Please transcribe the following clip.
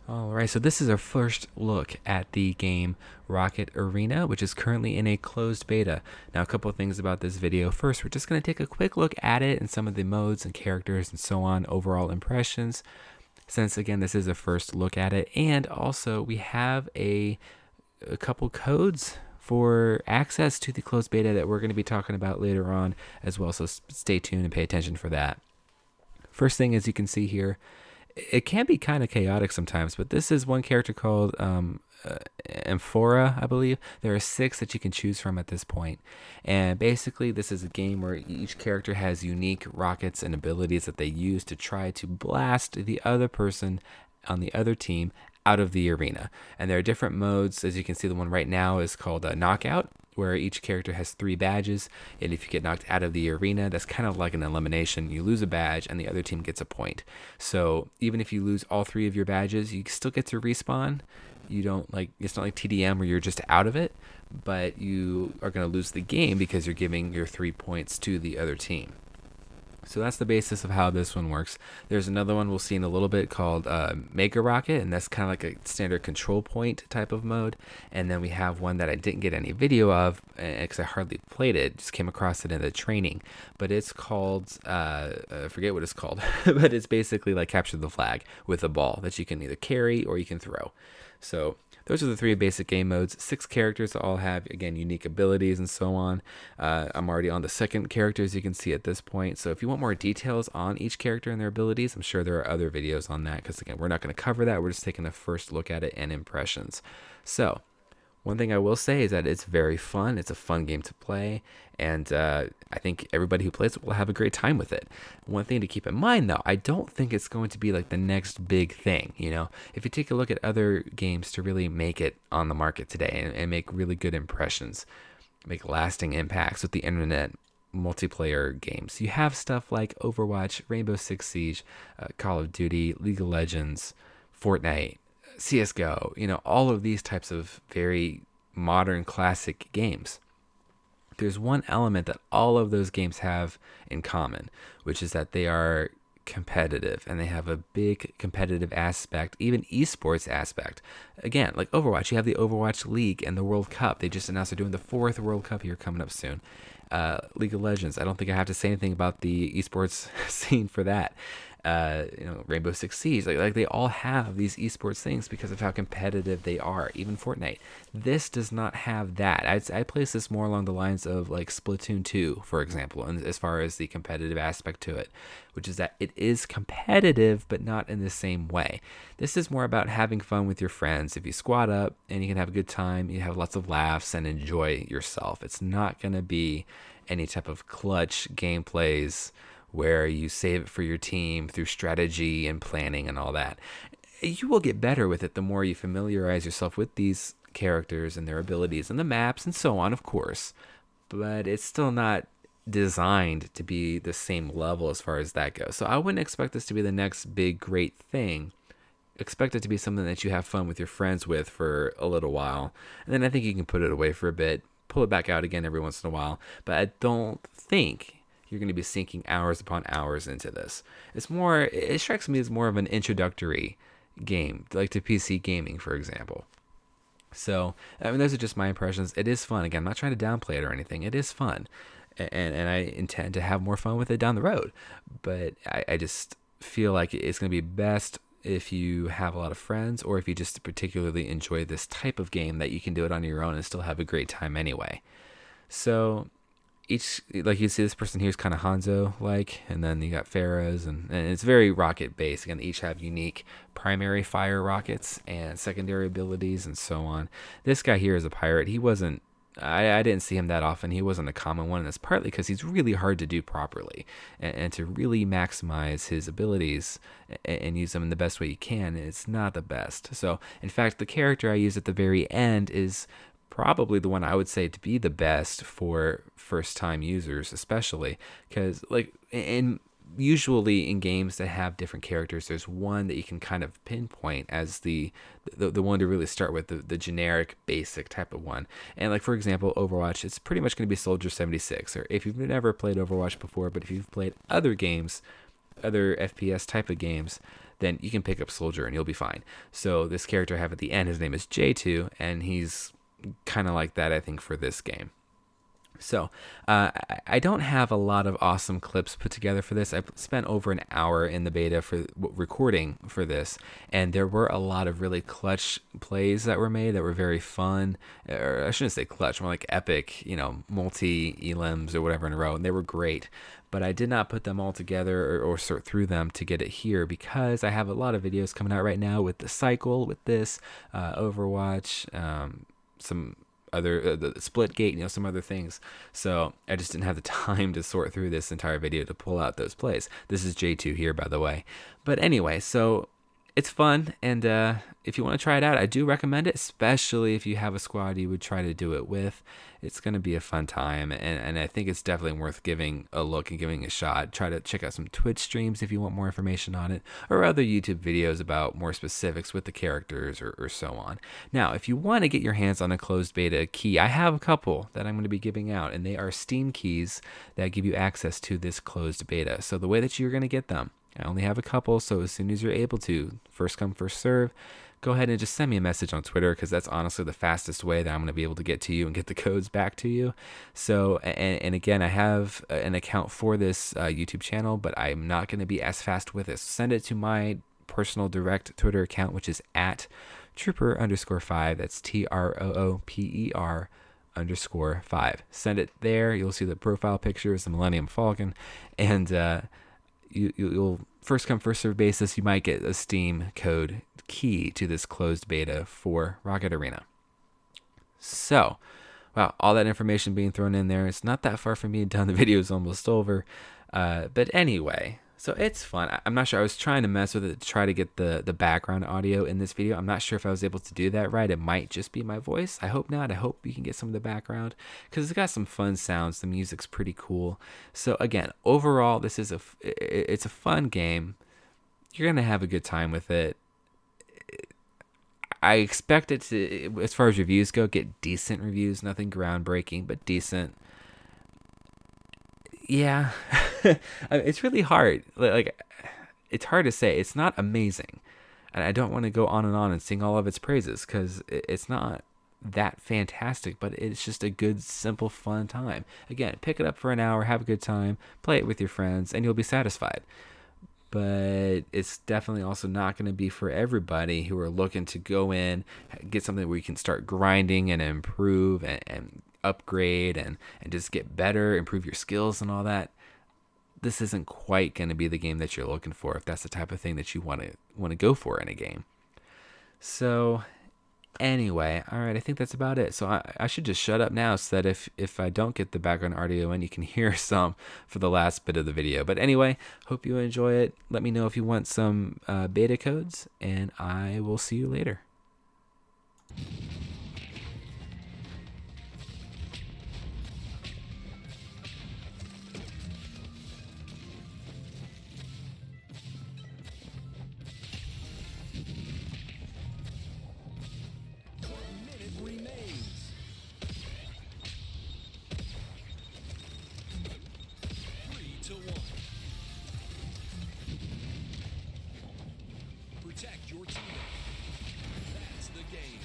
Alright, so this is our first look at the game Rocket Arena, which is currently in a closed beta. Now, a couple of things about this video. First, we're just going to take a quick look at it and some of the modes and characters and so on, overall impressions, since again, this is a first look at it. And also, we have a couple codes for access to the closed beta that we're going to be talking about later on as well, so stay tuned and pay attention for that. First thing, as you can see here, it can be kind of chaotic sometimes, but this is one character called Amphora, I believe. There are 6 that you can choose from at this point. And basically, this is a game where each character has unique rockets and abilities that they use to try to blast the other person on the other team out of the arena. And there are different modes. As you can see, the one right now is called Knockout, where each character has 3 badges, and if you get knocked out of the arena, that's kind of like an elimination. You lose a badge and the other team gets a point. So even if you lose all 3 of your badges, you still get to respawn. You don't like, it's not like TDM where you're just out of it, but you are going to lose the game because you're giving your 3 points to the other team. So that's the basis of how this one works. There's another one we'll see in a little bit called Mega Rocket, and that's kind of like a standard control point type of mode. And then we have one that I didn't get any video of because I hardly played it, just came across it in the training. But it's called, I forget what it's called, but it's basically like Capture the Flag with a ball that you can either carry or you can throw. So those are the 3 basic game modes. 6 characters that all have, again, unique abilities and so on. I'm already on the second character, as you can see at this point. So if you want more details on each character and their abilities, I'm sure there are other videos on that because, again, we're not going to cover that. We're just taking a first look at it and impressions. So one thing I will say is that it's very fun. It's a fun game to play, and I think everybody who plays it will have a great time with it. One thing to keep in mind, though, I don't think it's going to be like the next big thing. You know, if you take a look at other games to really make it on the market today and make really good impressions, make lasting impacts with the internet, multiplayer games, you have stuff like Overwatch, Rainbow Six Siege, Call of Duty, League of Legends, Fortnite, CSGO, you know, all of these types of very modern classic games. There's one element that all of those games have in common, which is that they are competitive and they have a big competitive aspect, even esports aspect. Again, like Overwatch, you have the Overwatch League and the World Cup. They just announced they're doing the 4th World Cup here coming up soon. League of Legends, I don't think I have to say anything about the esports scene for that. Rainbow Six Siege, like they all have these esports things because of how competitive they are. Even Fortnite, this does not have that. I place this more along the lines of like Splatoon 2, for example, and as far as the competitive aspect to it, which is that it is competitive, but not in the same way. This is more about having fun with your friends. If you squad up and you can have a good time, you have lots of laughs and enjoy yourself. It's not going to be any type of clutch gameplays where you save it for your team through strategy and planning and all that. You will get better with it the more you familiarize yourself with these characters and their abilities and the maps and so on, of course. But it's still not designed to be the same level as far as that goes. So I wouldn't expect this to be the next big, great thing. Expect it to be something that you have fun with your friends with for a little while. And then I think you can put it away for a bit, pull it back out again every once in a while. But I don't think you're going to be sinking hours upon hours into this. It strikes me as more of an introductory game, like to PC gaming, for example. So, I mean, those are just my impressions. It is fun. Again, I'm not trying to downplay it or anything. It is fun. And I intend to have more fun with it down the road. But I just feel like it's going to be best if you have a lot of friends or if you just particularly enjoy this type of game that you can do it on your own and still have a great time anyway. So each, like you see, this person here is kind of Hanzo like, and then you got Pharah's, and it's very rocket based. Again, they each have unique primary fire rockets and secondary abilities and so on. This guy here is a pirate. He wasn't, I didn't see him that often. He wasn't a common one, and that's partly because he's really hard to do properly, and to really maximize his abilities and use them in the best way you can, it's not the best. So in fact, the character I use at the very end is probably the one I would say to be the best for first time users, especially because usually in games that have different characters, there's one that you can kind of pinpoint as the one to really start with, the generic basic type of one. And like, for example, Overwatch, it's pretty much going to be Soldier 76, or if you've never played Overwatch before, but if you've played other games, other FPS type of games, then you can pick up Soldier and you'll be fine. So this character I have at the end, his name is J2, and he's kind of like that, I think, for this game. So I don't have a lot of awesome clips put together for this. I spent over an hour in the beta for recording for this, and there were a lot of really clutch plays that were made that were very fun. Or I shouldn't say clutch, more like epic, multi-elims or whatever in a row, and they were great. But I did not put them all together or sort through them to get it here because I have a lot of videos coming out right now with the cycle, with this, Overwatch, some other the Splitgate, some other things. So I just didn't have the time to sort through this entire video to pull out those plays. This is J2 here, by the way. But anyway, so it's fun, and if you want to try it out, I do recommend it, especially if you have a squad you would try to do it with. It's going to be a fun time, and I think it's definitely worth giving a look and giving a shot. Try to check out some Twitch streams if you want more information on it, or other YouTube videos about more specifics with the characters or so on. Now, if you want to get your hands on a closed beta key, I have a couple that I'm going to be giving out, and they are Steam keys that give you access to this closed beta. So the way that you're going to get them, I only have a couple, so as soon as you're able to, first come, first serve, go ahead and just send me a message on Twitter, because that's honestly the fastest way that I'm going to be able to get to you and get the codes back to you. So, and again, I have an account for this YouTube channel, but I'm not going to be as fast with it. So send it to my personal direct Twitter account, which is at Trooper_5. That's TROOPER_5. Send it there. You'll see the profile pictures, the Millennium Falcon, and you'll first come first serve basis. You might get a Steam code key to this closed beta for Rocket Arena. So, wow, all that information being thrown in there. It's not that far from being done. The video is almost over. But anyway, so it's fun. I'm not sure. I was trying to mess with it to try to get the background audio in this video. I'm not sure if I was able to do that right. It might just be my voice. I hope not. I hope you can get some of the background, because it's got some fun sounds. The music's pretty cool. So again, overall, this is it's a fun game. You're gonna have a good time with it. I expect it to, as far as reviews go, get decent reviews. Nothing groundbreaking, but decent. Yeah. It's really hard. Like, it's hard to say. It's not amazing, and I don't want to go on and sing all of its praises, because it's not that fantastic, but it's just a good, simple, fun time. Again, pick it up for an hour, have a good time, play it with your friends, and you'll be satisfied. But it's definitely also not going to be for everybody who are looking to go in, get something where you can start grinding and improve and upgrade and just get better, improve your skills and all that. This isn't quite going to be the game that you're looking for if that's the type of thing that you want to go for in a game. So anyway, all right, I think that's about it. So I should just shut up now, so that if I don't get the background audio in, you can hear some for the last bit of the video. But anyway, hope you enjoy it. Let me know if you want some beta codes, and I will see you later. Protect your teammate. That's the game.